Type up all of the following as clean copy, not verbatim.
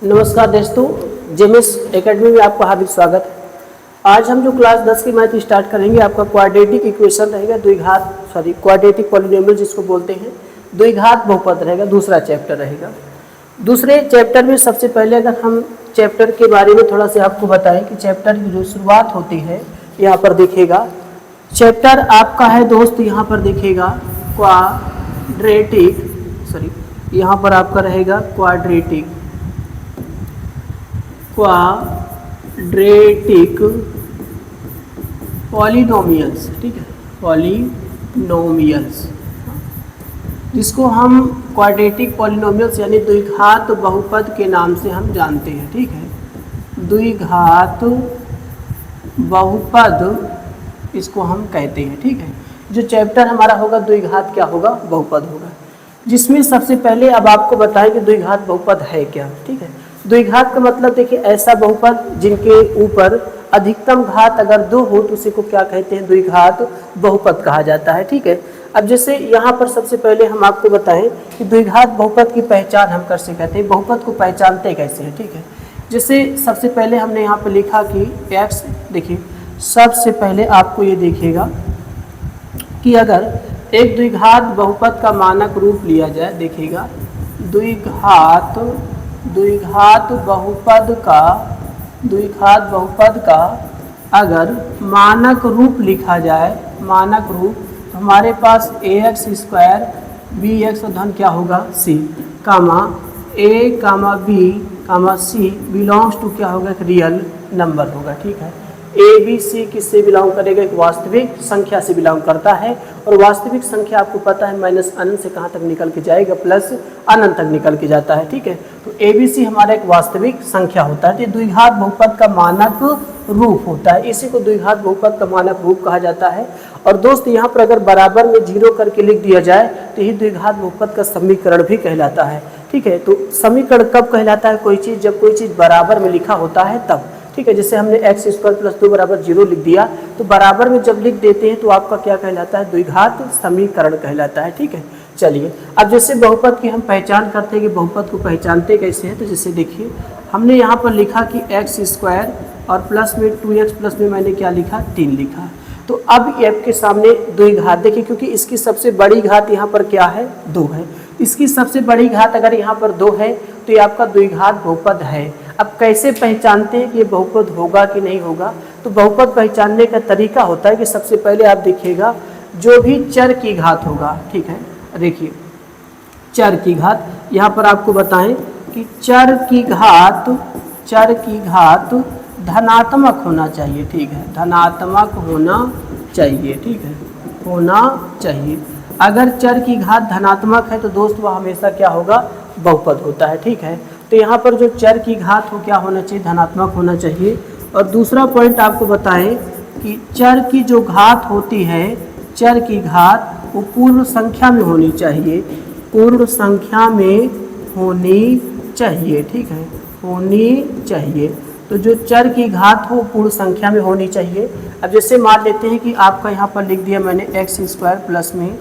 नमस्कार दोस्तों, JMS academy में आपका हार्दिक स्वागत है। आज हम जो क्लास 10 की मैथ स्टार्ट करेंगे, आपका क्वाड्रेटिक इक्वेशन रहेगा, क्वाड्रेटिक पॉलिनोमियल जिसको बोलते हैं, द्विघात बहुपद रहेगा, दूसरा चैप्टर रहेगा। दूसरे चैप्टर में सबसे पहले अगर हम चैप्टर के बारे में थोड़ा सा आपको बताएं कि चैप्टर की जो शुरुआत होती है, यहाँ पर देखिएगा चैप्टर आपका है दोस्त, यहाँ पर देखिएगा यहाँ पर आपका रहेगा क्वाड्रेटिक पॉलिनोमियल्स, ठीक है, पॉलिनोमियल्स जिसको हम क्वाड्रेटिक पॉलिनोमियल्स यानी द्विघात बहुपद के नाम से हम जानते हैं, ठीक है, द्विघात बहुपद इसको हम कहते हैं, ठीक है। जो चैप्टर हमारा होगा द्विघात क्या होगा, बहुपद होगा, जिसमें सबसे पहले अब आपको बताएं कि द्विघात बहुपद है क्या, ठीक है। द्विघात का मतलब देखिए ऐसा बहुपद जिनके ऊपर अधिकतम घात अगर 2 हो तो उसी को क्या कहते हैं, द्विघात बहुपद कहा जाता है, ठीक है। अब जैसे यहाँ पर सबसे पहले हम आपको बताएं कि द्विघात बहुपद की पहचान हम कैसे कहते हैं, बहुपद को पहचानते कैसे हैं, ठीक है। जैसे सबसे पहले हमने यहाँ पर लिखा कि x, देखिए सबसे पहले आपको ये देखिएगा कि अगर एक द्विघात बहुपद का मानक रूप लिया जाए, देखिएगा द्विघात बहुपद का अगर मानक रूप लिखा जाए, मानक रूप, तो हमारे पास ax² bx धन क्या होगा c, comma a comma b comma c belongs to क्या होगा, एक रियल नंबर होगा, ठीक है। ए बी सी किससे बिलोंग करेगा, एक वास्तविक संख्या से बिलोंग करता है, और वास्तविक संख्या आपको पता है माइनस अनंत से कहाँ तक निकल के जाएगा, प्लस अनंत तक निकल के जाता है, ठीक है। तो ए बी सी हमारा एक वास्तविक संख्या होता है, तो द्विघात बहुपद का मानक रूप होता है, इसी को द्विघात बहुपद का मानक रूप कहा जाता है। और दोस्त यहाँ पर अगर बराबर में 0 करके लिख दिया जाए तो यही द्विघात बहुपद का समीकरण भी कहलाता है, ठीक है। तो समीकरण कब कहलाता है कोई चीज़, जब कोई चीज़ बराबर में लिखा होता है तब, ठीक है। जैसे हमने x² + 2 = 0 लिख दिया, तो बराबर में जब लिख देते हैं तो आपका क्या कहलाता है, द्विघात समीकरण कहलाता है, ठीक है। चलिए अब जैसे बहुपद की हम पहचान करते हैं कि बहुपद को पहचानते कैसे हैं, तो जैसे देखिए हमने यहाँ पर लिखा कि x² और प्लस में 2x प्लस में मैंने क्या लिखा, 3 लिखा। तो अब f के सामने द्विघात देखिए, क्योंकि इसकी सबसे बड़ी घात यहाँ पर क्या है, 2 है, इसकी सबसे बड़ी घात अगर यहाँ पर 2 है तो ये आपका द्विघात बहुपद है। अब कैसे पहचानते हैं कि ये बहुपद होगा कि नहीं होगा, तो बहुपद पहचानने का तरीका होता है कि सबसे पहले आप देखिएगा जो भी चर की घात होगा, ठीक है, देखिए चर की घात, यहाँ पर आपको बताएं कि चर की घात धनात्मक होना चाहिए, ठीक है, धनात्मक होना चाहिए, ठीक है, होना चाहिए। अगर चर की घात धनात्मक है तो दोस्त वह हमेशा क्या होगा, बहुपद होता है, ठीक है। तो यहाँ पर जो चर की घात हो क्या होना चाहिए, धनात्मक होना चाहिए। और दूसरा पॉइंट आपको बताएं कि चर की जो घात होती है, चर की घात वो पूर्ण संख्या में होनी चाहिए, पूर्ण संख्या में होनी चाहिए, ठीक है, होनी चाहिए। तो जो चर की घात हो पूर्ण संख्या में होनी चाहिए। अब जैसे मान लेते हैं कि आपका यहाँ पर लिख दिया मैंने x² प्लस में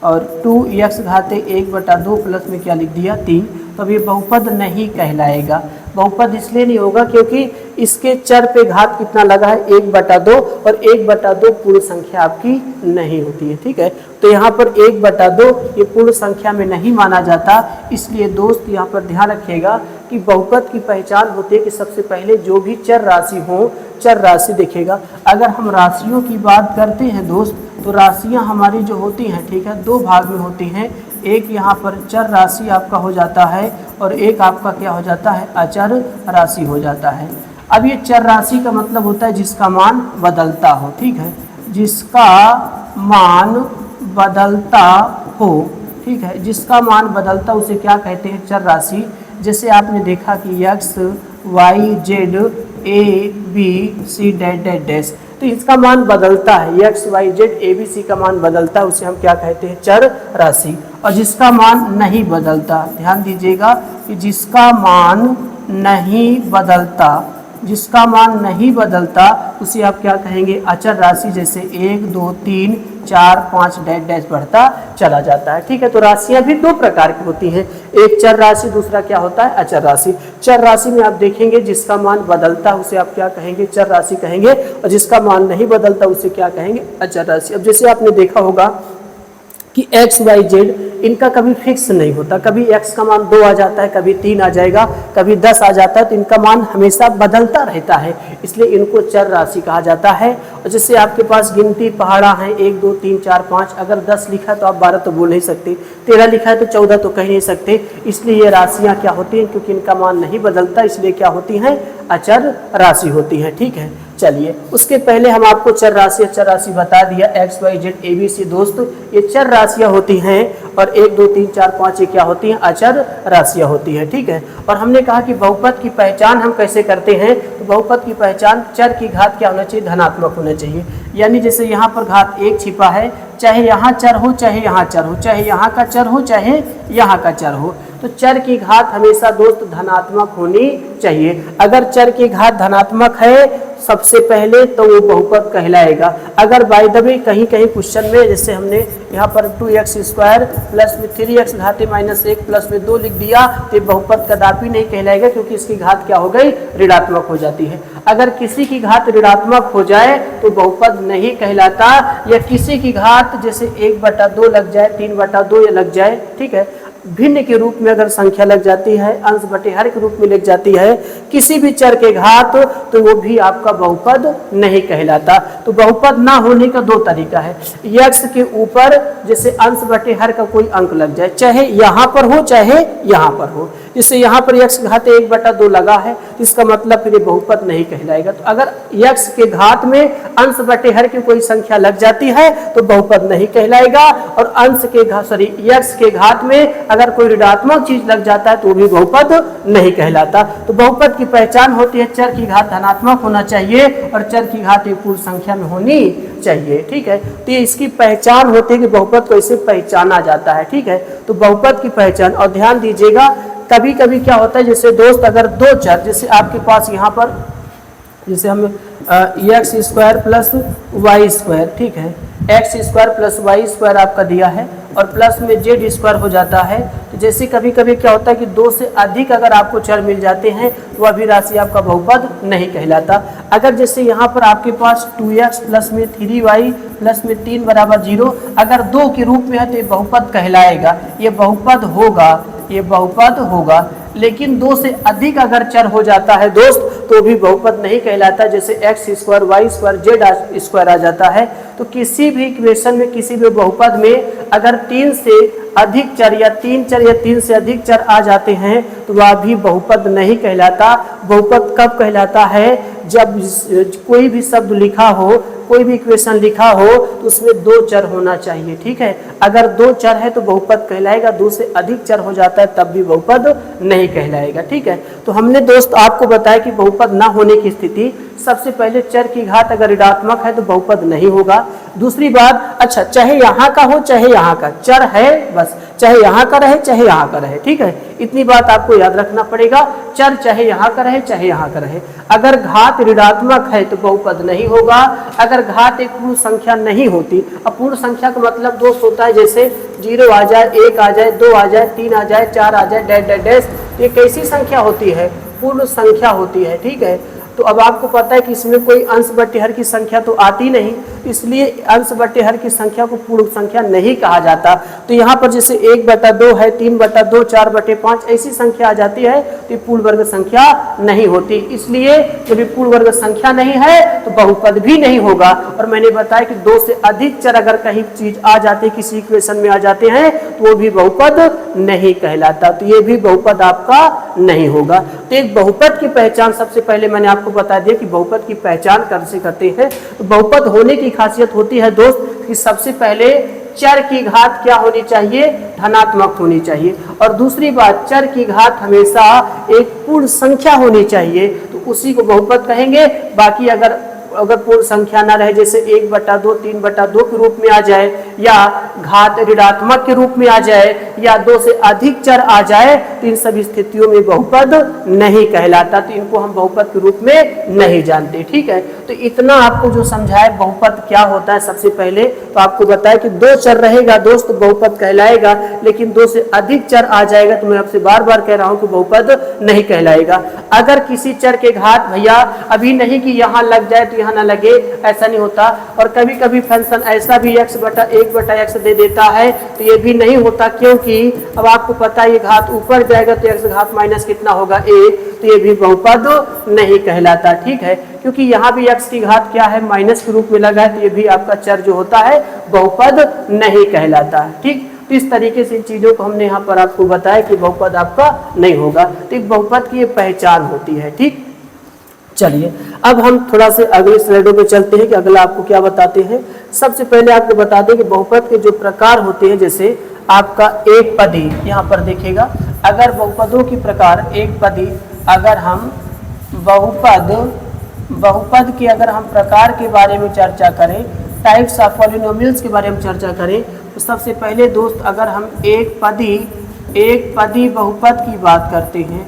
और 2x घाते 1/2 प्लस में क्या लिख दिया, 3, तो अब ये बहुपद नहीं कहलाएगा। बहुपद इसलिए नहीं होगा क्योंकि इसके चर पे घात कितना लगा है, 1/2, और 1/2 पूर्ण संख्या आपकी नहीं होती है, ठीक है। तो यहाँ पर 1/2 ये पूर्ण संख्या में नहीं माना जाता, इसलिए दोस्त यहाँ पर ध्यान रखिएगा कि बहुपद की पहचान होती है कि सबसे पहले जो भी चर राशि हो, चर राशि दिखेगा। अगर हम राशियों की बात करते हैं दोस्त, तो राशियाँ हमारी जो होती हैं, ठीक है, 2 भाग में होती हैं, एक यहाँ पर चर राशि आपका हो जाता है और एक आपका क्या हो जाता है, अचर राशि हो जाता है। अब ये चर राशि का मतलब होता है जिसका मान बदलता हो, ठीक है, जिसका मान बदलता हो, ठीक है, जिसका मान बदलता उसे क्या कहते हैं, चर राशि। जैसे आपने देखा कि x y z a b c dash, तो इसका मान बदलता है, x y z a b c का मान बदलता है, उसे हम क्या कहते हैं, चर राशि। और जिसका मान नहीं बदलता, ध्यान दीजिएगा कि जिसका मान नहीं बदलता, जिसका मान नहीं बदलता उसे आप क्या कहेंगे, अचर राशि। जैसे 1 2 3 4 5 डैश बढ़ता चला जाता है। ठीक है, तो राशियां भी दो प्रकार की होती हैं, एक चर राशि, दूसरा क्या होता है अचर राशि। चर राशि में आप देखेंगे जिसका मान बदलता है उसे आप क्या कहेंगे चर राशि कहेंगे, और जिसका मान नहीं बदलता उसे क्या कहेंगे अचर राशि। अब जैसे आपने देखा होगा कि x, y, z इनका कभी फिक्स नहीं होता, कभी x का मान 2 आ जाता है, कभी 3 आ जाएगा, कभी 10 आ जाता है, तो इनका मान हमेशा बदलता रहता है, इसलिए इनको चर राशि कहा जाता है। और जैसे आपके पास गिनती पहाड़ा है 1 2 3 4 5, अगर 10 लिखा है तो आप 12 तो बोल नहीं सकते, 13 लिखा है तो 14 तो कह नहीं सकते, इसलिए ये राशियाँ क्या होती हैं, क्योंकि इनका मान नहीं बदलता इसलिए क्या होती हैं अचर राशि होती हैं। ठीक है, चलिए उसके पहले हम आपको चर राशि अचर राशि बता दिया, x y z a b c दोस्त ये चर राशियां होती हैं, और 1 2 3 4 5 ये क्या होती हैं अचर राशियां होती हैं। ठीक है, और हमने कहा कि बहुपद की पहचान हम कैसे करते हैं, तो बहुपद की पहचान चर की घात क्या होना चाहिए, धनात्मक होना चाहिए। यानी जैसे यहाँ पर घात 1 छिपा है, चाहे यहाँ चर हो चाहे यहाँ चर हो, चाहे यहाँ का चर हो चाहे यहाँ का चर हो, तो चर की घात हमेशा दोस्त धनात्मक होनी चाहिए। अगर चर की घात धनात्मक है सबसे पहले तो वो बहुपद कहलाएगा। अगर बाय द वे कहीं कहीं क्वेश्चन में जैसे हमने यहाँ पर 2x² प्लस में 3x घाते -1 प्लस में 2 लिख दिया, तो बहुपद कदापि नहीं कहलाएगा, क्योंकि इसकी घात क्या हो गई ऋणात्मक हो जाती है। अगर किसी की घात ऋणात्मक हो जाए तो बहुपद नहीं कहलाता, या किसी की घात जैसे 1/2 लग जाए, 3/2 लग जाए, ठीक है, भिन्न के रूप में अगर संख्या लग जाती है, अंश बटे हर के रूप में लग जाती है किसी भी चर के घात, तो वो भी आपका बहुपद नहीं कहलाता। तो बहुपद ना होने का 2 तरीका है, x के ऊपर जैसे अंश बटे हर का कोई अंक लग जाए, चाहे यहाँ पर हो चाहे यहाँ पर हो, जैसे यहाँ पर x घात 1/2 लगा है, इसका मतलब फिर ये बहुपद नहीं कहलाएगा। तो अगर x के घात में अंश बटे हर की कोई संख्या लग जाती है तो बहुपद नहीं कहलाएगा, और अंश के घात x के घात में अगर कोई ऋणात्मक चीज लग जाता है तो वो भी बहुपद नहीं कहलाता। तो बहुपद की पहचान होती है चर की घात धनात्मक होना चाहिए और चर की घात एक पूर्ण संख्या में होनी चाहिए। ठीक है, तो ये इसकी पहचान होती है कि बहुपद को ऐसे पहचाना जाता है। ठीक है, तो बहुपद की पहचान, और ध्यान दीजिएगा कभी कभी क्या होता है, जैसे दोस्त अगर 2 चर, जैसे आपके पास यहाँ पर जैसे हम x² प्लस y², ठीक है, x² प्लस y² आपका दिया है और प्लस में z² हो जाता है। तो जैसे कभी कभी क्या होता है कि 2 से अधिक अगर आपको चर मिल जाते हैं तो वह भी राशि आपका बहुपद नहीं कहलाता। अगर जैसे यहाँ पर आपके पास 2x प्लस में 3y प्लस में 3 = 0 अगर 2 के रूप में है तो ये बहुपद कहलाएगा, ये बहुपद होगा, ये बहुपद होगा। लेकिन 2 से अधिक अगर चर हो जाता है दोस्त तो भी बहुपद नहीं कहलाता, जैसे x² y² z² आ जाता है। तो किसी भी इक्वेशन में किसी भी बहुपद में अगर 3 से अधिक चर या 3 चर या 3 से अधिक चर आ जाते हैं तो वह भी बहुपद नहीं कहलाता। बहुपद कब कहलाता है, जब कोई भी शब्द लिखा हो, कोई भी इक्वेशन लिखा हो तो उसमें 2 चर होना चाहिए। ठीक है, अगर 2 चर है तो बहुपद कहलाएगा, 2 से अधिक चर हो जाता है तब भी बहुपद नहीं कहलाएगा। ठीक है, तो हमने दोस्त आपको बताया कि बहुपद ना होने की स्थिति, सबसे पहले चर की घात अगर ऋणात्मक है तो बहुपद नहीं होगा। दूसरी बात, अच्छा चाहे यहाँ का हो चाहे यहाँ का, चर है बस, चाहे यहाँ का रहे चाहे यहाँ का रहे। ठीक है, इतनी बात आपको याद रखना पड़ेगा, चर चाहे यहाँ का रहे चाहे यहाँ का रहे। अगर घात ऋणात्मक है तो बहुपद नहीं होगा। अगर घात एक पूर्ण संख्या नहीं होती, अब पूर्ण संख्या का मतलब दोस्त होता है जैसे 0 आ जाए, 1 आ जाए, 2 आ जाए, 3 आ जाए, 4 आ जाए, डैश डैश डैश, ये कैसी संख्या होती है, पूर्ण संख्या होती है। ठीक है, तो अब आपको पता है कि इसमें कोई अंश बटे हर की संख्या तो आती नहीं, इसलिए अंश बटे हर की संख्या को पूर्ण संख्या नहीं कहा जाता। तो यहाँ पर जैसे 1/2 है, 3/2, 4/5 ऐसी संख्या आ जाती है तो पूर्ण वर्ग संख्या नहीं होती। इसलिए जब पूर्ण वर्ग संख्या नहीं है तो बहुपद भी नहीं होगा। और मैंने बताया कि 2 से अधिक चर अगर कहीं चीज आ जाती है, किसी इक्वेशन में आ जाते हैं तो वो भी बहुपद नहीं कहलाता, तो ये भी बहुपद आपका नहीं होगा। तो एक बहुपद की पहचान सबसे पहले मैंने आपको बता दिया कि बहुपद की पहचान कैसे करते हैं। तो बहुपद होने की खासियत होती है दोस्त कि सबसे पहले चर की घात क्या होनी चाहिए, धनात्मक होनी चाहिए, और दूसरी बात चर की घात हमेशा एक पूर्ण संख्या होनी चाहिए, तो उसी को बहुपद कहेंगे। बाकी अगर पूर्ण संख्या ना रहे, जैसे 1/2, 3/2 के रूप में आ जाए, या घात ऋणात्मक के रूप में आ जाए या 2 से अधिक चर आ जाए तो इन सभी स्थितियों में बहुपद नहीं कहलाता, तो इनको हम बहुपद के रूप में नहीं जानते। ठीक है, तो इतना आपको जो समझाए बहुपद क्या होता है, सबसे पहले तो आपको बताया कि 2 चर रहेगा दोस्त बहुपद कहलाएगा, लेकिन 2 से अधिक चर आ जाएगा तो मैं आपसे बार बार कह रहा हूं कि बहुपद नहीं कहलाएगा। अगर किसी चर के घात भैया अभी नहीं कि यहाँ लग जाए तो यहाँ ना लगे, ऐसा नहीं होता। और कभी कभी फंक्शन ऐसा भी x/1/x दे देता है तो ये भी नहीं होता, क्योंकि अब आपको पता है ये घात ऊपर जाएगा तो x घात माइनस कितना होगा 1, तो ये भी बहुपद नहीं कहलाता। ठीक है, क्योंकि यहाँ भी x की घात क्या है माइनस के रूप में लगा है, तो ये भी आपका चर जो होता है बहुपद नहीं कहलाता है। ठीक, तो इस तरीके से इन चीजों को हमने यहाँ पर आपको बताया कि बहुपद आपका नहीं होगा, तो एक बहुपद की ये पहचान होती है। ठीक, चलिए अब हम थोड़ा से अगले स्लाइडों पे चलते हैं कि अगला आपको क्या बताते हैं। सबसे पहले आपको बता दें कि बहुपद के जो प्रकार होते हैं, जैसे आपका एक पदी, यहाँ पर देखिएगा अगर बहुपदों की प्रकार एक पदी, अगर हम बहुपद के अगर हम प्रकार के बारे में चर्चा करें, टाइप्स ऑफ पॉलिनोमियल्स के बारे में चर्चा करें, तो सबसे पहले दोस्त अगर हम एक पदी बहुपद की बात करते हैं,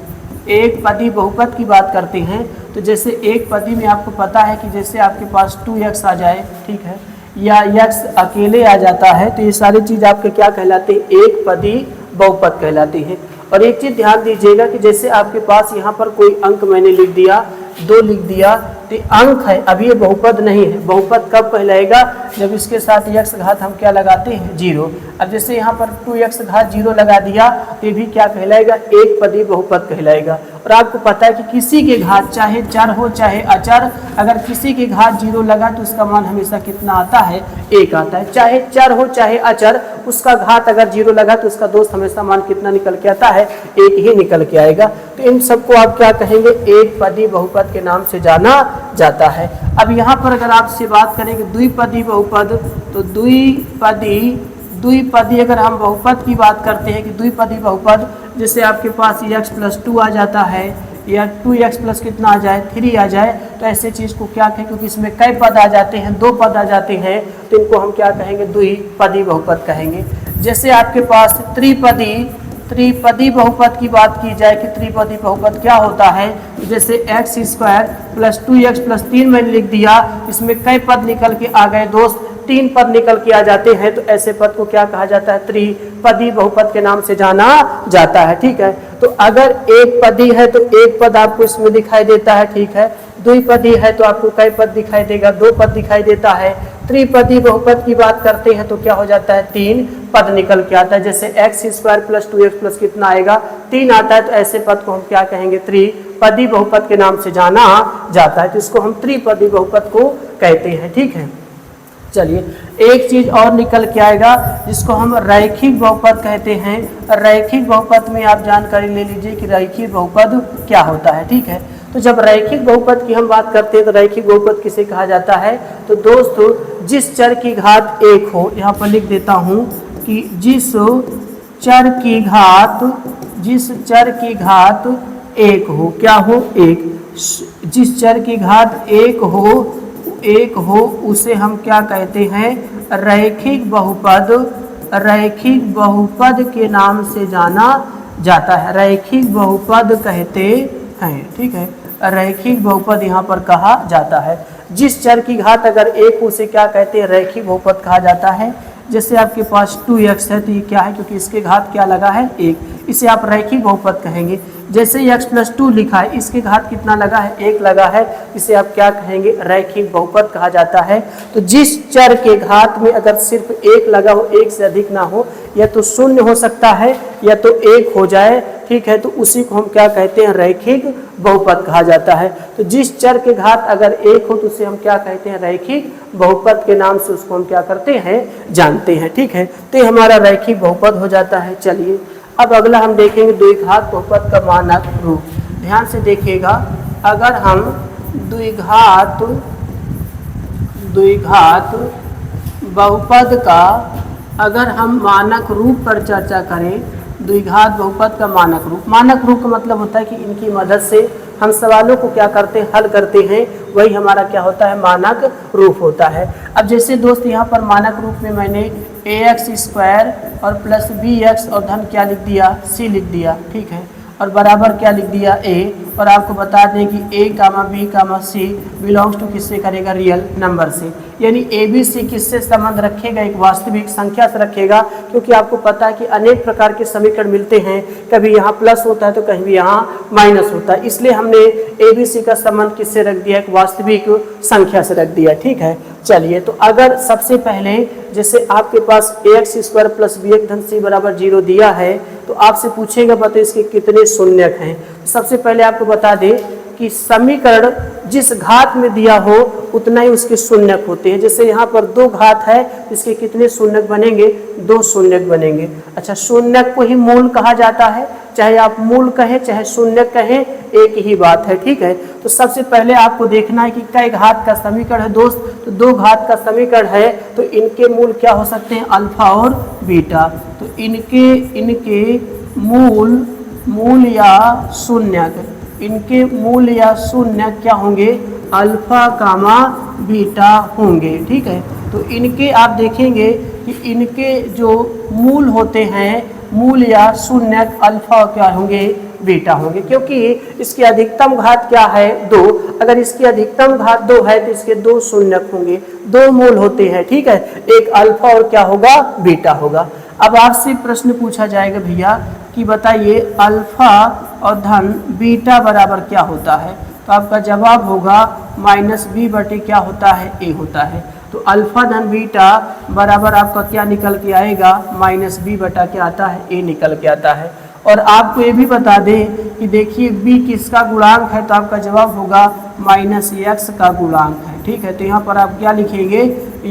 एक पदी बहुपद की बात करते हैं, तो जैसे एक पदी में आपको पता है कि जैसे आपके पास 2x आ जाए, ठीक है, या x अकेले आ जाता है, तो ये सारी चीज आपके क्या कहलाते हैं, एक पदी बहुपद कहलाती है। और एक चीज ध्यान दीजिएगा कि जैसे आपके पास यहाँ पर कोई अंक मैंने लिख दिया, 2 लिख दिया, तो अंक है, अभी ये बहुपद नहीं है। बहुपद कब कहलाएगा, जब इसके साथ x घात हम क्या लगाते हैं 0। अब जैसे यहाँ पर 2x घात 0 लगा दिया तो ये भी क्या कहलाएगा, एक पदी बहुपद कहलाएगा। और आपको पता है कि किसी के घात चाहे चर हो चाहे अचर, अगर किसी के घात 0 लगा तो उसका मान हमेशा कितना आता है, 1 आता है। चाहे चर हो चाहे अचर, उसका घात अगर 0 लगा तो उसका दोस्त हमेशा मान कितना निकल के आता है, 1 ही निकल के आएगा। तो इन सबको आप क्या कहेंगे, एक पदी बहुपद के नाम से जाना जाता है। अब यहाँ पर अगर आपसे बात करें कि द्विपदी बहुपद, तो द्विपदी अगर हम बहुपद की बात करते हैं कि द्विपदी बहुपद, जैसे आपके पास x + 2 आ जाता है या 2x + कितना आ जाए 3 आ जाए, तो ऐसे चीज को क्या कहें, क्योंकि इसमें कई पद आ जाते हैं, 2 पद आ जाते हैं, तो इनको हम क्या कहेंगे, द्विपदी बहुपद कहेंगे। जैसे आपके पास त्रिपदी बहुपद की बात की जाए कि त्रिपदी बहुपद क्या होता है, जैसे x² + 2x + 3 मैंने लिख दिया, इसमें कई पद निकल के आ गए दोस्त, 3 पद निकल के आ जाते हैं, तो ऐसे पद को क्या कहा जाता है, त्रिपदी बहुपद के नाम से जाना जाता है। ठीक है, तो अगर एक पदी है तो एक पद आपको इसमें दिखाई देता है, ठीक है, द्विपदी है तो आपको कई पद दिखाई देगा, 2 पद दिखाई देता है। त्रिपदी बहुपद की बात करते हैं तो क्या हो जाता है, 3 पद निकल के आता है, जैसे x² + 2x + कितना आएगा 3 आता है, तो ऐसे पद को हम क्या कहेंगे, त्रिपदी बहुपद के नाम से जाना जाता है, तो इसको हम त्रिपदी बहुपद को कहते हैं। ठीक है, चलिए एक चीज और निकल के आएगा जिसको हम रैखिक बहुपद कहते हैं। रैखिक बहुपद में आप जानकारी ले लीजिए कि रैखिक बहुपद क्या होता है। ठीक है, तो जब रैखिक बहुपद की हम बात करते हैं तो रैखिक बहुपद किसे कहा जाता है, तो दोस्तों जिस चर की घात 1 हो, यहाँ पर लिख देता हूँ कि जिस चर की घात 1 हो, क्या हो, 1, जिस चर की घात 1 हो उसे हम क्या कहते हैं, रैखिक बहुपद के नाम से जाना जाता है, रैखिक बहुपद कहते हैं। ठीक है, रैखिक बहुपद यहाँ पर कहा जाता है। जिस चर की घात अगर 1 हो उसे क्या कहते हैं, रैखिक बहुपद कहा जाता है। जैसे आपके पास 2x है तो ये क्या है, क्योंकि इसके घात क्या लगा है, 1, इसे आप रैखिक बहुपद कहेंगे। जैसे x + 2 लिखा है, इसके घात कितना लगा है, 1 लगा है, इसे आप क्या कहेंगे, रैखिक बहुपद कहा जाता है। तो जिस चर के घात में अगर सिर्फ 1 लगा हो, 1 से अधिक ना हो, या तो 0 हो सकता है या तो 1 हो जाए, ठीक है, तो उसी को हम क्या कहते हैं, रैखिक बहुपद कहा जाता है। तो जिस चर के घात अगर 1 हो तो उसे हम क्या कहते हैं, रैखिक बहुपद के नाम से उसको हम क्या करते हैं, जानते हैं। ठीक है, तो हमारा रैखिक बहुपद हो जाता है। चलिए अब अगला हम देखेंगे द्विघात बहुपद का मानक रूप। ध्यान से देखिएगा, अगर हम द्विघात बहुपद का अगर हम मानक रूप पर चर्चा करें, द्विघात बहुपद का मानक रूप का मतलब होता है कि इनकी मदद से हम सवालों को क्या करते हैं, हल करते हैं, वही हमारा क्या होता है, मानक रूप होता है। अब जैसे दोस्त यहाँ पर मानक रूप में मैंने ए एक्स स्क्वायर और प्लस बी एक्स और धन क्या लिख दिया, सी लिख दिया, ठीक है, और बराबर क्या लिख दिया ए, और आपको बता दें कि A comma B comma C belongs to किससे करेगा, रियल नंबर से, यानी ए बी सी किससे संबंध रखेगा, एक वास्तविक संख्या से रखेगा, क्योंकि आपको पता है कि अनेक प्रकार के समीकरण मिलते हैं, कभी यहाँ प्लस होता है तो कहीं भी यहाँ माइनस होता है, इसलिए हमने ए बी सी का संबंध किससे रख दिया, एक वास्तविक संख्या से रख दिया, ठीक है। चलिए, तो अगर सबसे पहले जैसे आपके पास A X square plus B X धन सी बराबर 0 दिया है, तो आपसे पूछेगा बताइए इसके कितने शून्यक हैं। सबसे पहले आपको बता दें कि समीकरण जिस घात में दिया हो उतना ही उसके शून्यक होते हैं। जैसे यहाँ पर 2 घात है, इसके कितने शून्यक बनेंगे, 2 शून्यक बनेंगे। अच्छा, शून्यक को ही मूल कहा जाता है, चाहे आप मूल कहें चाहे शून्यक कहें, एक ही बात है, ठीक है। तो सबसे पहले आपको देखना है कि कई घात का समीकरण है दोस्त, तो 2 घात का समीकरण है, तो इनके मूल क्या हो सकते हैं, अल्फा और बीटा। तो इनके मूल या शून्यक, इनके मूल या शून्यक क्या होंगे, अल्फा कामा बीटा होंगे, ठीक है। तो इनके आप देखेंगे कि इनके जो मूल होते हैं, मूल या शून्यक अल्फा क्या होंगे, बीटा होंगे, क्योंकि इसकी अधिकतम घात क्या है, 2। अगर इसकी अधिकतम घात 2 है तो इसके 2 शून्यक होंगे, 2 मूल होते हैं, ठीक है, एक अल्फा और क्या होगा, बीटा होगा। अब आपसे प्रश्न पूछा जाएगा भैया कि बताइए अल्फा और धन बीटा बराबर क्या होता है, तो आपका जवाब होगा माइनस बी बटे क्या होता है, ए होता है। तो अल्फा धन बीटा बराबर आपका क्या निकल के आएगा, माइनस बी बटा क्या आता है, ए निकल के आता है। और आपको ये भी बता दें कि देखिए बी किसका गुणांक है, तो आपका जवाब होगा माइनस एक्स का गुणांक है, ठीक है। तो यहाँ पर आप क्या लिखेंगे,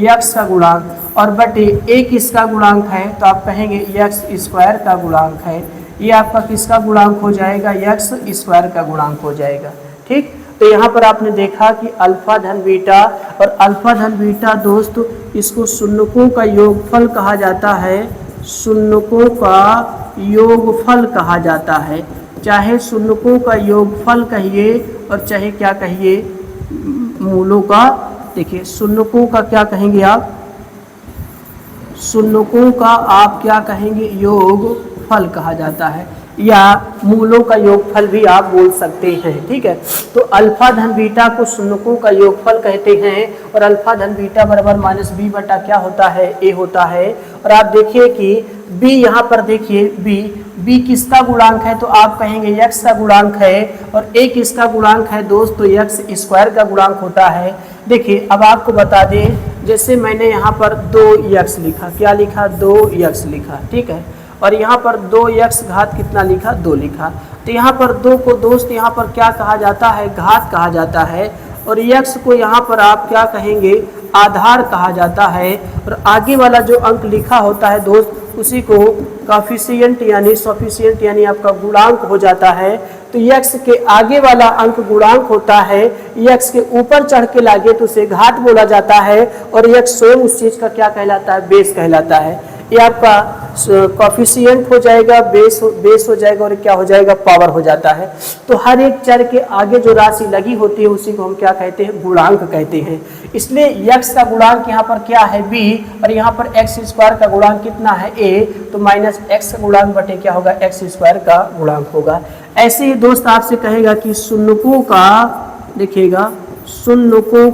एक्स का गुणांक, और बटे ए किसका गुणांक है, तो आप कहेंगे एक्स स्क्वायर का गुणांक है। ये आपका किसका गुणांक हो जाएगा, एक्स स्क्वायर का गुणांक हो जाएगा, ठीक। तो यहाँ पर आपने देखा कि अल्फा धन बीटा, और अल्फा धन बीटा दोस्त इसको शून्यकों का योगफल कहा जाता है, शून्यकों का योगफल कहा जाता है, चाहे शून्यकों का योगफल कहिए और चाहे क्या कहिए, मूलों का, देखिए शून्यकों का क्या कहेंगे आप, शून्यकों का आप क्या कहेंगे, योगफल कहा जाता है, या मूलों का योगफल भी आप बोल सकते हैं, ठीक है। तो अल्फा धन बीटा को शून्यकों का योगफल कहते हैं, और अल्फा धन बीटा बराबर माइनस बी बटा क्या होता है, ए होता है। और आप देखिए कि बी, यहाँ पर देखिए बी किसका गुणांक है, तो आप कहेंगे एक्स का गुणांक है, और ए किसका गुणांक है दोस्त, तो एक्स स्क्वायर का गुणांक होता है। देखिए अब आपको बता दें, जैसे मैंने यहाँ पर 2x लिखा, क्या लिखा, 2x लिखा, ठीक है, और यहाँ पर 2x घात कितना लिखा, 2 लिखा। तो यहाँ पर 2 को दोस्त यहाँ पर क्या कहा जाता है, घात कहा जाता है, और x को यहाँ पर आप क्या कहेंगे, आधार कहा जाता है। और आगे वाला जो अंक लिखा होता है दोस्त, उसी को कोफिशिएंट यानी सफिशिएंट यानी आपका गुणांक हो जाता है। तो x के आगे वाला अंक गुणांक होता है, x के ऊपर चढ़ के लागे तो उसे घात बोला जाता है, और x स्वयं उस चीज का क्या कहलाता है, बेस कहलाता है। ये आपका कोफिशिएंट हो जाएगा, बेस हो जाएगा, और क्या हो जाएगा, पावर हो जाता है। तो हर एक चर के आगे जो राशि लगी होती है उसी को हम क्या कहते हैं, गुणांक कहते हैं। इसलिए x का गुणांक यहाँ पर क्या है, b, और यहाँ पर एक्स स्क्वायर का गुणांक कितना है, a, तो माइनस एक्स का गुणांक बटे क्या होगा, एक्स स्क्वायर का गुणांक होगा। ऐसे ही दोस्त आपसे कहेगा कि शून्यकों का, देखिएगा शून्यकों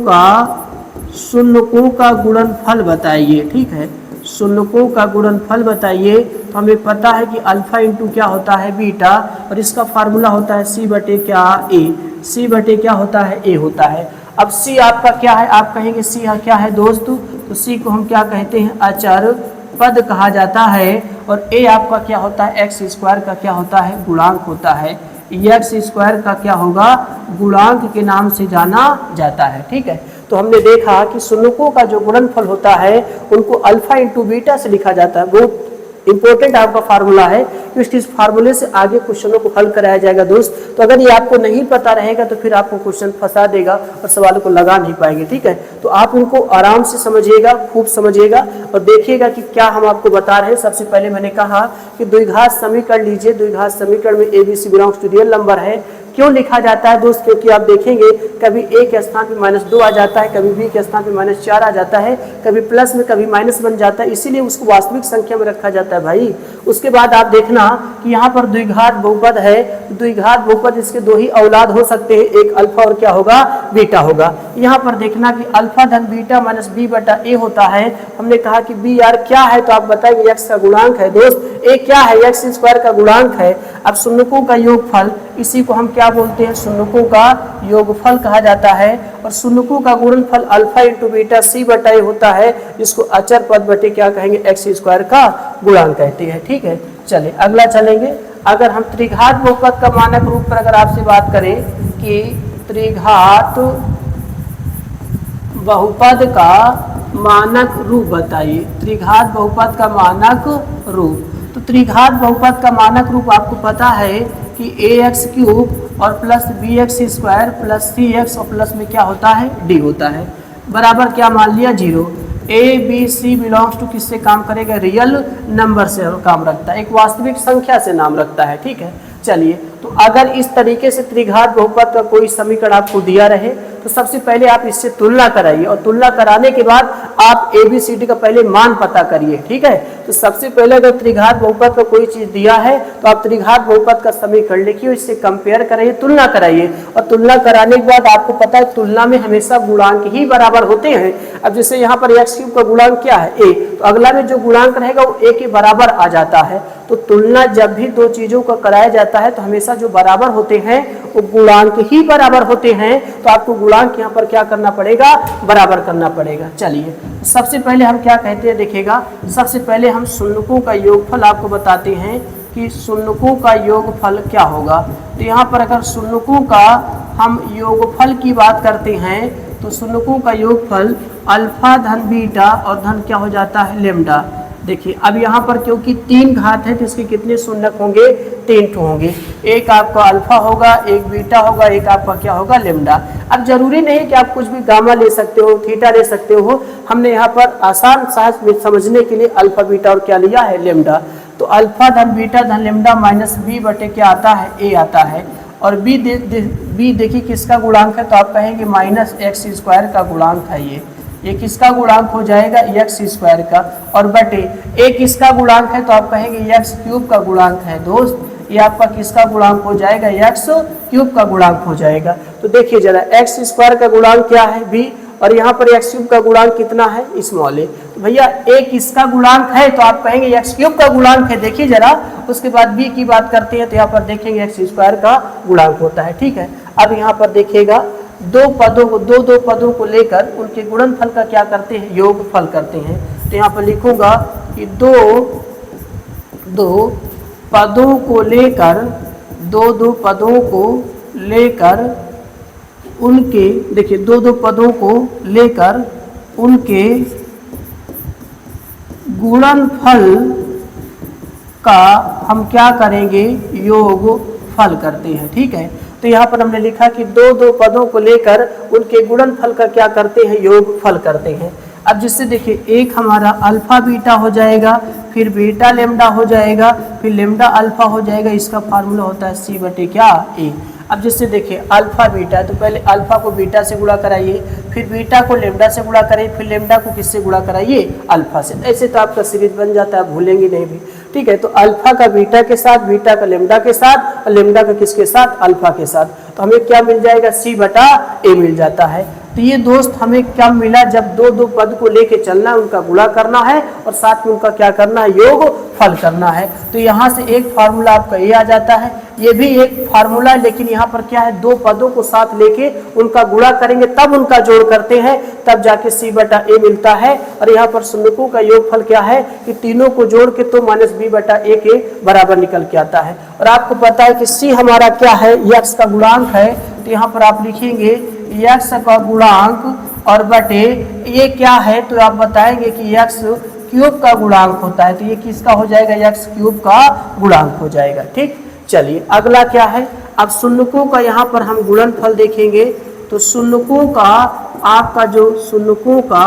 का गुणनफल बताइए, ठीक है, शून्यकों का गुणनफल बताइए। तो हमें पता है कि अल्फा इंटू क्या होता है, बीटा, और इसका फार्मूला होता है सी बटे क्या, ए, सी बटे क्या होता है, ए होता है। अब सी आपका क्या है, आप कहेंगे सी क्या है दोस्त, तो सी को हम क्या कहते हैं, अचर पद कहा जाता है, और ए आपका क्या होता है, एक्स स्क्वायर का क्या होता है, गुणांक होता है। एक्स स्क्वायर का क्या होगा, गुणांक के नाम से जाना जाता है, ठीक है। तो हमने देखा कि शून्यकों का जो गुणनफल होता है उनको अल्फा इंटू बीटा से लिखा जाता है। बहुत इंपॉर्टेंट आपका फार्मूला है, इस फार्मूले से आगे क्वेश्चनों को हल कराया जाएगा दोस्त। तो अगर ये आपको नहीं पता रहेगा तो फिर आपको क्वेश्चन फंसा देगा और सवालों को लगा नहीं पाएंगे, ठीक है। तो आप उनको आराम से समझिएगा, खूब समझिएगा, और देखिएगा कि क्या हम आपको बता रहे हैं। सबसे पहले मैंने कहा कि द्विघात समीकरण लीजिए, द्विघात समीकरण में a b c belongs to real number है, क्यों लिखा जाता है दोस्त? क्योंकि आप देखेंगे कभी a के स्थान पे -2 आ जाता है, कभी b के स्थान पे -4 आ जाता है, कभी प्लस में कभी माइनस बन जाता है, इसीलिए उसको वास्तविक संख्या में रखा जाता है भाई। उसके बाद आप देखना कि यहाँ पर द्विघात बहुपद है, द्विघात बहुपद इसके दो ही औलाद हो सकते हैं, एक अल्फा और क्या होगा, बीटा होगा। यहाँ पर देखना कि अल्फा धन बीटा माइनस बी बटा ए होता है। हमने कहा कि बी यार क्या है, तो आप बताएंगे एक्स का गुणांक है दोस्त। ए क्या है? एक्स स्क्वायर का गुणांक है। अब शून्यकों का योगफल, इसी को हम क्या बोलते हैं? शून्यकों का योगफल कहा जाता है। और शून्यकों का गुणनफल अल्फा इंटू बीटा सी बटा ए होता है, जिसको अचर पद बटे क्या कहेंगे? एक्स स्क्वायर का गुणांक कहते हैं। ठीक है, चलिए अगला चलेंगे। अगर हम त्रिघात बहुपद का मानक रूप पर अगर आपसे बात करें कि त्रिघात बहुपद का मानक रूप बताइए, त्रिघात बहुपद का मानक रूप। तो त्रिघात बहुपद का मानक रूप आपको पता है कि ax³ और प्लस bx² प्लस cx और प्लस में क्या होता है? d होता है, बराबर क्या मान लिया? 0। a b c belongs to किससे काम करेगा? रियल नंबर से काम रखता है, एक वास्तविक संख्या से नाम रखता है। ठीक है, चलिए तो अगर इस तरीके से त्रिघात बहुपद का कोई समीकरण आपको दिया रहे तो सबसे पहले आप इससे तुलना कराइए, और तुलना कराने के बाद आप ए बी सी डी का पहले मान पता करिए। ठीक है, तो सबसे पहले अगर त्रिघात बहुपद का कोई चीज दिया है तो आप त्रिघात बहुपद का समीकरण लिखिए, इससे कंपेयर कराइए, तुलना कराइए, और तुलना कराने के बाद आपको पता है तुलना में हमेशा गुणांक ही बराबर होते हैं। अब जैसे यहाँ पर x³ का गुणांक क्या है? a, तो अगला में जो गुणांक रहेगा वो a के बराबर आ जाता है। तो तुलना जब भी दो चीजों का कराया जाता है तो हमेशा जो बराबर होते हैं वो गुणांक ही बराबर होते हैं, तो आपको गुणांक यहाँ पर क्या करना पड़ेगा? बराबर करना पड़ेगा। चलिए सबसे पहले हम क्या कहते हैं देखिएगा, सबसे पहले हम शून्यकों का योगफल आपको बताते हैं कि शून्यकों का योगफल क्या होगा। तो यहाँ पर अगर शून्यकों का हम योगफल की बात करते हैं तो शून्यकों का योगफल अल्फा धन बीटा और धन क्या हो जाता है? लेम्डा। देखिए अब यहाँ पर क्योंकि 3 घात है तो इसके कितने शून्यक होंगे? 3 होंगे। एक आपका अल्फा होगा, एक बीटा होगा, एक आपका क्या होगा? लेम्डा। अब जरूरी नहीं कि आप कुछ भी गामा ले सकते हो, थीटा ले सकते हो, हमने यहाँ पर आसान सहज में समझने के लिए अल्फा बीटा और क्या लिया है? लेम्डा। तो अल्फा धन बीटा धन लेम्डा माइनस बी बटे क्या आता है? ए आता है। और बी देखिए किसका गुणांक है? तो आप कहेंगे माइनस एक्स स्क्वायर का गुणांक है। ये किसका गुणांक हो जाएगा? एक्स स्क्वायर का। और बटे ए किसका गुणांक है? तो आप कहेंगे x³ का गुणांक है दोस्त। ये आपका किसका गुणांक हो जाएगा? x³ का गुणांक हो जाएगा। तो देखिए जरा एक्स स्क्वायर का गुणांक क्या है? b, और यहाँ पर x³ का गुणांक कितना है? Small a। तो भैया a किसका गुणांक है? तो आप कहेंगे x³ का गुणांक है। देखिए जरा, उसके बाद b की बात करते हैं तो यहाँ पर देखेंगे x² का गुणांक होता है। ठीक है, अब यहाँ पर देखिएगा दो पदों को लेकर उनके गुणनफल का क्या करते हैं? योगफल करते हैं। तो यहाँ पर लिखूंगा कि दो पदों को लेकर उनके, देखिए दो पदों को लेकर उनके गुणनफल का हम क्या करेंगे? योगफल करते हैं। ठीक है, तो यहाँ पर हमने लिखा कि दो पदों को लेकर उनके गुणनफल का क्या करते हैं? योगफल करते हैं। अब जिससे देखिए एक हमारा अल्फा बीटा हो जाएगा, फिर बीटा लेम्डा हो जाएगा, फिर लेम्डा अल्फा हो जाएगा। इसका फार्मूला होता है c बटे क्या? ए। अब जिससे देखिए अल्फा बीटा है तो पहले अल्फा को बीटा से गुणा कराइए, फिर बीटा को लेम्डा से गुणा कराइए, फिर लेम्डा को किससे गुणा कराइए? अल्फा से। ऐसे तो आपका सीरीज बन जाता है, भूलेंगे नहीं भी। ठीक है, तो अल्फा का बीटा के साथ, बीटा का लेम्डा के साथ, और लेम्डा का किसके साथ? अल्फा के साथ। तो हमें क्या मिल जाएगा? c बटा ए मिल जाता है। तो ये दोस्त हमें क्या मिला? जब दो पद को लेके चलना है, उनका गुणा करना है और साथ में उनका क्या करना है? योगफल करना है। तो यहाँ से एक फार्मूला आपका ये आ जाता है, ये भी एक फार्मूला है, लेकिन यहाँ पर क्या है? दो पदों को साथ लेके उनका गुणा करेंगे तब उनका जोड़ करते हैं, तब जाके c बटा ए मिलता है। और यहाँ पर शून्यकों का योगफल क्या है कि तीनों को जोड़ के तो माइनस b बटा ए के बराबर निकल के आता है। और आपको पता है कि c हमारा क्या है? x का गुणांक है। तो यहाँ पर आप लिखेंगे x का गुणांक और बटे ये क्या है? तो आप बताएंगे कि x³ का गुणांक होता है। तो ये किसका हो जाएगा? x³ का गुणांक हो जाएगा। ठीक, चलिए अगला क्या है? अब शून्यकों का यहाँ पर हम गुणनफल देखेंगे। तो शून्यकों का आपका जो शून्यकों का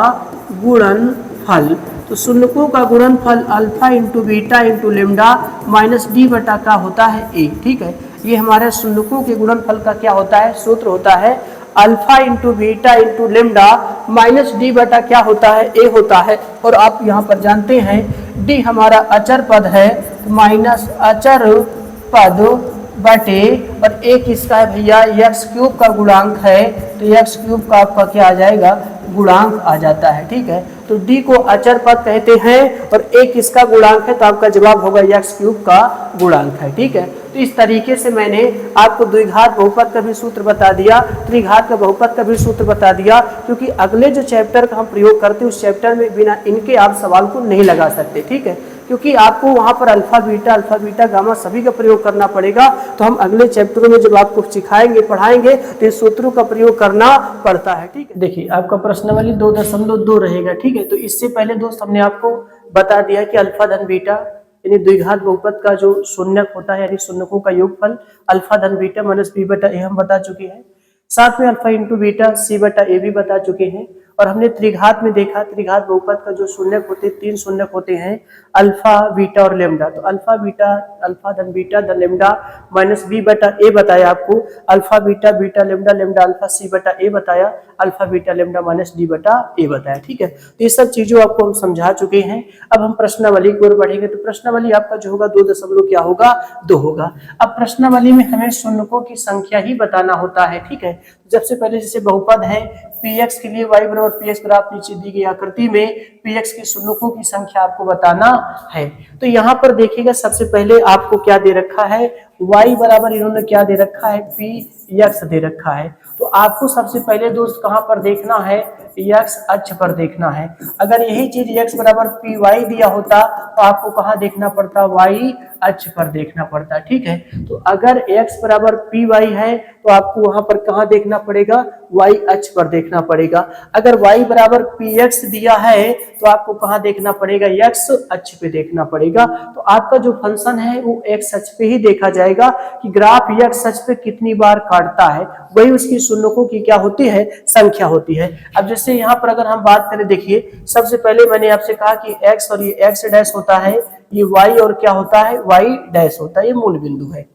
गुणनफल, तो शून्यकों का गुणनफल alpha into beta into lambda minus D बटा का होता है ए। ठीक है, ये हमारे शून्यकों के गुणनफल का क्या होता है, सूत्र होता है alpha into beta into lambda minus D बटा क्या होता है, ए होता है। और आप यहाँ पर जानते हैं डी हमारा अचर पद है, माइनस अचर पद बटे और ए किसका है भैया, एक्स क्यूब का गुणांक है, तो एक्स क्यूब का आपका क्या आ जाएगा, गुणांक आ जाता है। ठीक है, तो डी को अचर पद कहते हैं और ए किसका गुणांक है, तो आपका जवाब होगा एक्स क्यूब का गुणांक है। ठीक है, तो इस तरीके से मैंने आपको द्विघात बहुपद का भी सूत्र बता दिया, त्रिघात का बहुपद का भी सूत्र बता दिया, क्योंकि अगले जो चैप्टर का हम प्रयोग करते हैं उस चैप्टर में बिना इनके आप सवाल को नहीं लगा सकते। ठीक है, क्योंकि आपको वहां पर अल्फा बीटा गामा सभी का प्रयोग करना पड़ेगा। तो हम अगले चैप्टरों में जब आपको सिखाएंगे पढ़ाएंगे तो इस सूत्रों का प्रयोग करना पड़ता है। ठीक है, देखिए आपका प्रश्नावली 2.2 रहेगा। ठीक है, तो इससे पहले दोस्त हमने आपको बता दिया कि अल्फा धन बीटा यानी द्विघात बहुपद का जो शून्यक होता है यानी शून्यकों का योगफल अल्फा धन बीटा माइनस बी बटा ए हम बता चुके हैं। साथ में अल्फा इंटू बीटा सी बटा ए भी बता चुके हैं। और हमने त्रिघात में देखा त्रिघात बहुपद का जो शून्यक होते हैं, 3 शून्यक होते हैं अल्फा बीटा और लेमडा। तो अल्फा धन बीटा धन लेमडा माइनस बी बटा ए बताया आपको, alpha beta beta lambda lambda alpha C बटा ए बताया, alpha beta lambda minus D बटा ए बताया। ठीक है, तो ये सब चीजों आपको हम समझा चुके हैं। अब हम प्रश्नावली की ओर बढ़ेंगे। तो प्रश्नावली आपका जो होगा 2 होगा 2 होगा। अब प्रश्नावली में हमें शून्यकों की संख्या ही बताना होता है। ठीक है, सबसे पहले जैसे बहुपद है px के लिए y बराबर px ग्राफ नीचे दी गई आकृति में px के शून्यकों की संख्या आपको बताना है। तो यहाँ पर देखिएगा सबसे पहले आपको क्या दे रखा है, y बराबर इन्होंने क्या दे रखा है, px दे रखा है। तो आपको सबसे पहले दोस्त कहाँ पर देखना है, x अक्ष पर देखना है। अगर यही चीज x बराबर py दिया होता तो आपको कहाँ देखना पड़ता, y अक्ष पर देखना पड़ता। ठीक है, तो अगर x बराबर py है तो आपको वहां पर कहाँ देखना पड़ेगा, y अक्ष पर देखना पड़ेगा। अगर y बराबर px दिया है तो आपको कहाँ देखना पड़ेगा, x अक्ष पे देखना पड़ेगा। तो आपका जो फंक्शन है वो x अक्ष पे ही देखा जाएगा कि ग्राफ x अक्ष पे कितनी बार काटता है, वही उसकी शून्यकों की क्या होती है, संख्या होती है। अब जैसे यहाँ पर अगर हम बात करें, देखिए सबसे पहले मैंने आपसे कहा कि x और ये x डैश होता है, ये y और क्या होता है, y डैश होता है, ये मूल बिंदु है।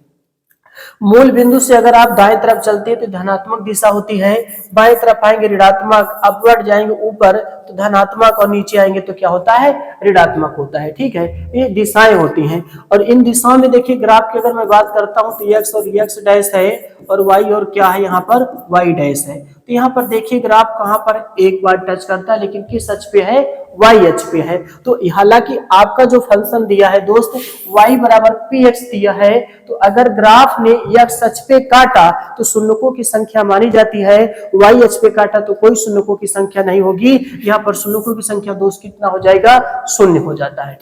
मूल बिंदु से अगर आप दाएं तरफ चलते हैं तो धनात्मक दिशा होती है, बाएं तरफ आएंगे ऋणात्मक, अपवर्ड जाएंगे ऊपर तो धनात्मक और नीचे आएंगे तो क्या होता है, ऋणात्मक होता है। ठीक है, ये दिशाएं होती हैं। और इन दिशाओं में देखिए ग्राफ की अगर मैं बात करता हूं तो x और x डैश है और y और क्या है, यहाँ पर y डैश है। तो यहाँ पर देखिए ग्राफ कहाँ पर एक बार टच करता है, लेकिन किस अक्ष पे है, y अक्ष पे है। तो हालांकि आपका जो फंक्शन दिया है दोस्त y बराबर px दिया है, तो अगर ग्राफ ने x अक्ष पे काटा तो शून्यकों की संख्या मानी जाती है, y अक्ष पे काटा तो कोई शून्यकों की संख्या नहीं होगी। यहाँ पर शून्यकों की संख्या दोस्त कितना हो जाएगा, 0 हो जाता है।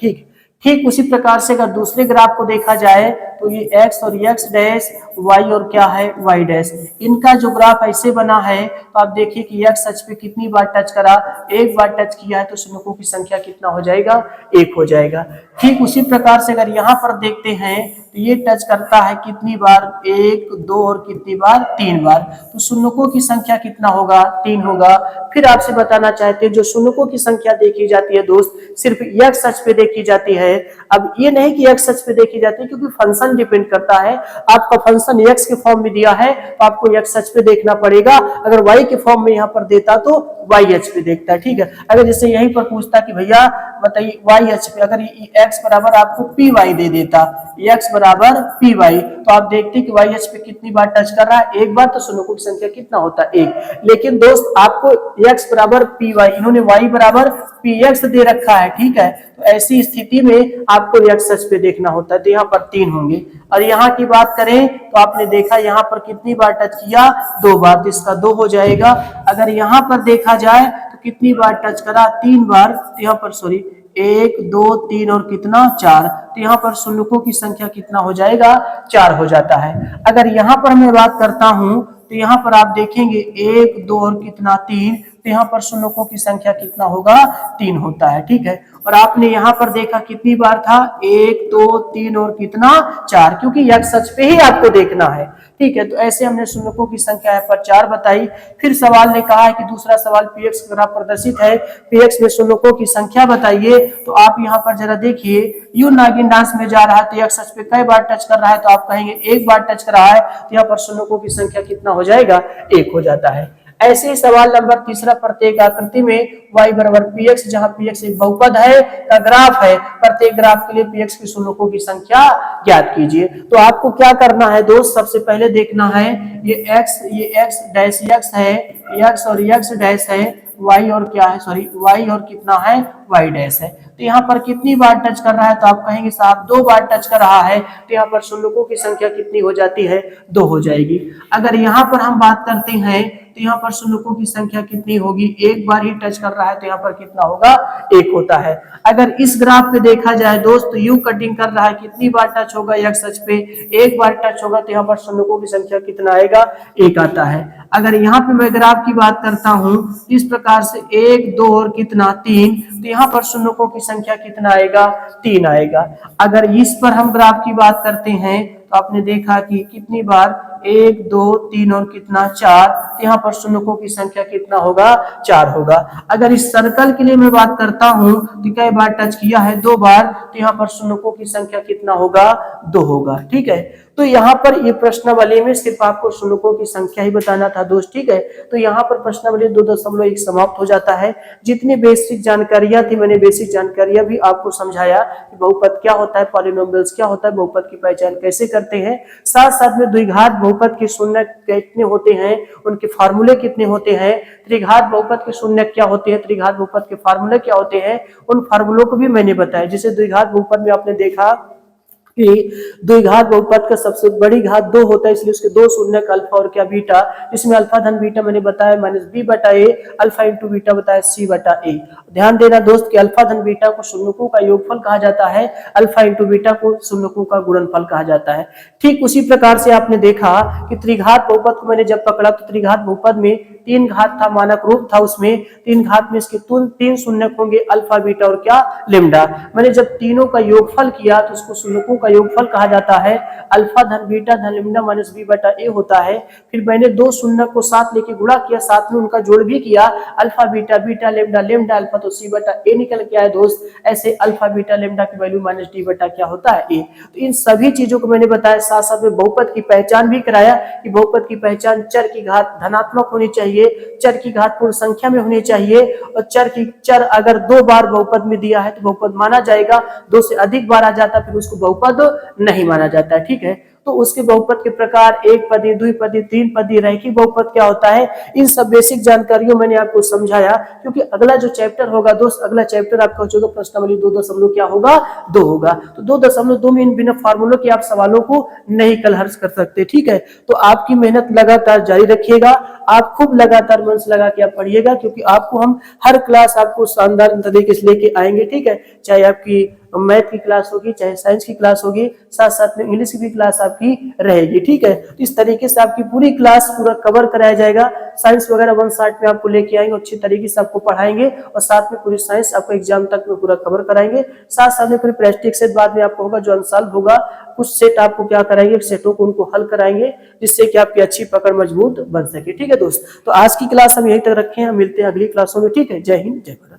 ठीक उसी प्रकार से अगर दूसरे ग्राफ को देखा जाए तो ये x और x डैश, y और क्या है, y डैश, इनका जो ग्राफ ऐसे बना है तो आप देखिए कि x अक्ष पे कितनी बार टच करा, एक बार टच किया है तो शून्यकों की संख्या कितना हो जाएगा, 1 हो जाएगा। ठीक उसी प्रकार से अगर यहाँ पर देखते हैं तो ये टच करता है कितनी बार, 1 2 और कितनी बार, 3 बार, तो शून्यकों की संख्या कितना होगा, 3 होगा। फिर आपसे बताना चाहते हैं जो शून्यकों की संख्या देखी जाती है दोस्त सिर्फ x अक्ष पे देखी जाती है। अब ये नहीं कि x अक्ष पे देखी जाती है, क्योंकि फंक्शन डिपेंड करता है। आपका फंक्शन x के फॉर्म में दिया है तो आपको x अक्ष पे देखना पड़ेगा, अगर y के फॉर्म में यहाँ पर देता तो y अक्ष पे देखता है। ठीक है, अगर जैसे यहीं पर पूछता कि भैया बताइए y अक्ष पे अगर x बराबर आपको py दे देता, x बराबर py, तो आप देखते कि y अक्ष पे कितनी बार टच कर रहा है, एक बार, तो शून्यकों की संख्या कितना होता है, 1। लेकिन दोस्त आपको x बराबर py, इन्होंने y बराबर px दे रखा है। ठीक है, तो ऐसी स्थिति में आपको x अक्ष पे देखना होता है, तो यहाँ पर 3 होंगे। और यहाँ की बात करें तो आपने देखा यहाँ पर कितनी बार टच किया, 2 बार, तो इसका 2 हो जाएगा। अगर यहाँ पर देखा जाए तो कितनी बार टच करा, 3 बार, तो यहाँ पर 1 2 3 और कितना, 4, तो यहाँ पर शून्यकों की संख्या कितना हो जाएगा, 4 हो जाता है। अगर यहाँ पर मैं बात करता हूँ तो यहाँ पर आप देखेंगे 1 2 और कितना, 3, तो यहाँ पर शून्यकों की संख्या कितना होगा, 3 होता है। ठीक है, और आपने यहाँ पर देखा कितनी बार था, 1 2 3 और कितना, 4, क्योंकि x अक्ष पे ही आपको देखना है। ठीक है। तो ऐसे हमने शून्यकों की संख्या यहाँ पर 4 बताई। फिर सवाल ने कहा है कि दूसरा सवाल पीएक्स ग्राफ प्रदर्शित है, पीएक्स में शून्यकों की संख्या बताइए। तो आप यहाँ पर जरा देखिए, यू नागिन डांस में जा रहा है तो एक्स अक्ष पे कई बार टच कर रहा है, तो आप कहेंगे एक बार टच कर रहा है, तो यहाँ पर शून्यकों की संख्या कितना हो जाएगा, 1 हो जाता है। ऐसे ही सवाल नंबर तीसरा, प्रत्येक आकृति में y बराबर px, जहां px एक बहुपद है का ग्राफ है, प्रत्येक ग्राफ के लिए px की शून्यकों की संख्या ज्ञात कीजिए। तो आपको क्या करना है दोस्त, सबसे पहले देखना है ये x डैश x है, x और x डैश है, y और क्या है, सॉरी y और कितना है, y डैश है। तो यहाँ पर कितनी बार टच कर रहा है, तो आप कहेंगे साहब 2 बार टच कर रहा है, तो यहाँ पर शून्यकों की संख्या कितनी हो जाती है, 2 हो जाएगी। अगर यहाँ पर हम बात करते हैं तो यहाँ पर शून्यकों की संख्या कितनी होगी, 1 बार ही टच कर रहा है, तो यहाँ पर कितना होगा, 1 होता है। अगर इस ग्राफ पे देखा जाए दोस्त, यू कटिंग कर रहा है, कितनी बार टच होगा x अक्ष पे, 1 बार टच होगा, तो यहाँ पर शून्यकों की संख्या कितना आएगा, 1 आता है। अगर यहाँ पे मैं ग्राफ की बात करता हूँ इस प्रकार से 1 2 और कितना 3, तो यहाँ पर शून्यकों की संख्या कितना आएगा, 3 आएगा। अगर इस पर हम ग्राफ की बात करते हैं तो आपने देखा कि कितनी बार 1 2 3 और कितना 4, तो यहाँ पर शून्यकों की संख्या कितना होगा, 4 होगा। अगर इस सर्कल के लिए मैं बात करता हूँ तो कई बार टच किया है, 2 बार, तो यहाँ पर शून्यकों की संख्या कितना होगा, 2 होगा। ठीक है, तो यहाँ पर ये प्रश्नावली में सिर्फ आपको शून्यकों की संख्या ही बताना था दोस्त। ठीक है, तो यहाँ पर प्रश्नावली 2.1 समाप्त हो जाता है। जितनी बेसिक जानकारियां थी मैंने बेसिक जानकारियां भी आपको समझाया कि बहुपद क्या होता है, पॉलिनोमियल्स क्या होता है, बहुपद की पहचान कैसे करते हैं, साथ साथ में द्विघात बहुपद के शून्य कितने होते हैं, उनके फार्मूले कितने होते हैं, त्रिघात बहुपद के शून्य क्या होते हैं, त्रिघात बहुपद के फार्मूले क्या होते हैं, उन फार्मूलों को भी मैंने बताया। जैसे द्विघात बहुपद में आपने देखा कि द्विघात बहुपद का सबसे बड़ी घात 2 होता है, इसलिए उसके 2 शून्य अल्फा और क्या बीटा, जिसमें अल्फा धन बीटा मैंने बताया -b/a, अल्फा इंटू बीटा बताया c/a। ध्यान देना दोस्त कि अल्फा धन बीटा को शून्यकों का योगफल कहा जाता है, अल्फा इंटू बीटा को शून्यकों का गुणनफल कहा जाता है। ठीक उसी प्रकार से आपने देखा कि त्रिघात बहुपद को मैंने जब पकड़ा तो त्रिघात बहुपद में 3 घात था, मानक रूप था, उसमें 3 घात में इसके 3 शून्य होंगे, अल्फा बीटा और क्या लेमडा। मैंने जब तीनों का योगफल किया तो उसको शून्यकों का योगफल कहा जाता है, अल्फा धन बीटा धन लेमडा माइनस b/a होता है। फिर मैंने 2 शून्य को साथ लेके गुणा किया, साथ में उनका जोड़ भी किया, alpha beta beta lambda lambda alpha, तो c/a निकल के आया दोस्त। ऐसे अल्फा बीटा लेमडा की वैल्यू माइनस d/ क्या होता है, a। तो इन सभी चीजों को मैंने बताया, साथ साथ में बहुपद की पहचान भी कराया कि बहुपद की पहचान चर की घात धनात्मक होनी चाहिए, चर की घात पूर्ण संख्या में होनी चाहिए, और चर अगर 2 बार बहुपद में दिया है तो बहुपद माना जाएगा, 2 से अधिक बार आ जाता फिर उसको बहुपद नहीं माना जाता है। ठीक है, तो उसके बहुपद के प्रकार एक पदी, द्विपदी, 3 पदी, रैखिक बहुपद क्या होता है, इन सब बेसिक जानकारियों मैंने आपको समझाया। क्योंकि अगला जो चैप्टर होगा दोस्त, अगला चैप्टर आपका हो जाएगा प्रश्नावली 2.2 क्या होगा, 2 होगा। तो 2.2 में इन बिना फार्मूलों के आप सवालों को नहीं कल हल कर सकते। ठीक है, तो आपकी मेहनत लगातार जारी रखिएगा, आप खूब लगातार मन से लगा के आप पढ़िएगा, क्योंकि आपको हम हर क्लास आपको शानदार तरीके से लेके आएंगे। ठीक है, चाहे आपकी मैथ की क्लास होगी, चाहे साइंस की क्लास होगी, साथ साथ में इंग्लिश की भी क्लास आपकी रहेगी। ठीक है, तो इस तरीके से आपकी पूरी क्लास पूरा कवर कराया जाएगा। साइंस वगैरह 1 शॉट में आपको लेके आएंगे, अच्छी तरीके से आपको पढ़ाएंगे, और साथ में पूरी साइंस आपको एग्जाम तक में पूरा कवर कराएंगे। साथ साथ में फिर प्रैक्टिक सेट बाद में आपको होगा, जो अनसॉल्व होगा कुछ सेट आपको क्या कराएंगे, सेटों को उनको हल कराएंगे, जिससे कि आपकी अच्छी पकड़ मजबूत बन सके। ठीक है दोस्त, तो आज की क्लास हम यहीं तक रखें, हम मिलते हैं अगली क्लासों में। ठीक है, जय हिंद जय भारत।